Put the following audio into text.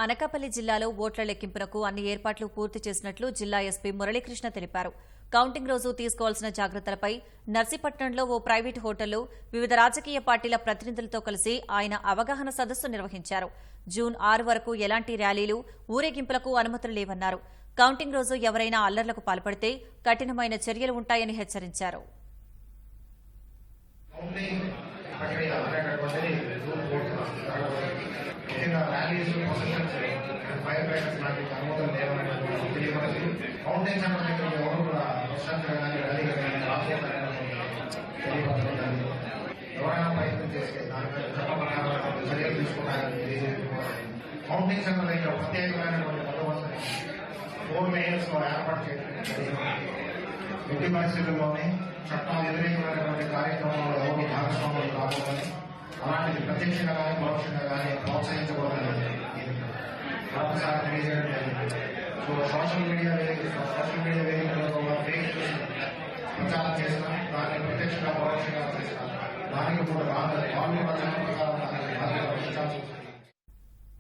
అనకాపల్లి జిల్లాలో ఓట్ల లెక్కింపునకు అన్ని ఏర్పాట్లు పూర్తి చేసినట్లు జిల్లా ఎస్పీ మురళీకృష్ణ తెలిపారు. కౌంటింగ్ రోజు తీసుకోవాల్సిన జాగ్రత్తలపై నర్సీపట్నంలో ఓ ప్రైవేటు హోటల్లో వివిధ రాజకీయ పార్టీల ప్రతినిధులతో కలిసి ఆయన అవగాహన సదస్సు నిర్వహించారు. జూన్ 6 వరకు ఎలాంటి ర్యాలీలు, ఊరేగింపులకు అనుమతులు లేవన్నారు. కౌంటింగ్ రోజు ఎవరైనా అల్లర్లకు పాల్పడితే కఠినమైన చర్యలు ఉంటాయని హెచ్చరించారు. ఎవరైనా ప్రయత్నం చేస్తే చర్యలు తీసుకున్నారని కౌంటింగ్ సెంటర్ దగ్గర ప్రత్యేకమైనటువంటి బందోబస్తుని 4 మేయర్స్ లో ఏర్పాటు చేయడం. ఎట్టి పరిస్థితుల్లోనే చట్టాలు వ్యతిరేకమైనటువంటి కార్యక్రమంలో ఎవరు భాగస్వాములు కాకూడదని, అలాంటిది ప్రత్యక్షంగా కానీ పరోక్షంగా కానీ ప్రోత్సహించకూడదని మరొకసారి తెలియజేయడం జరిగింది. సో సోషల్ మీడియా వేదికలలో ప్రచారం చేసినా దాన్ని ప్రత్యక్షంగా పరోక్షంగా చేసినా దానికి కూడా వాళ్ళు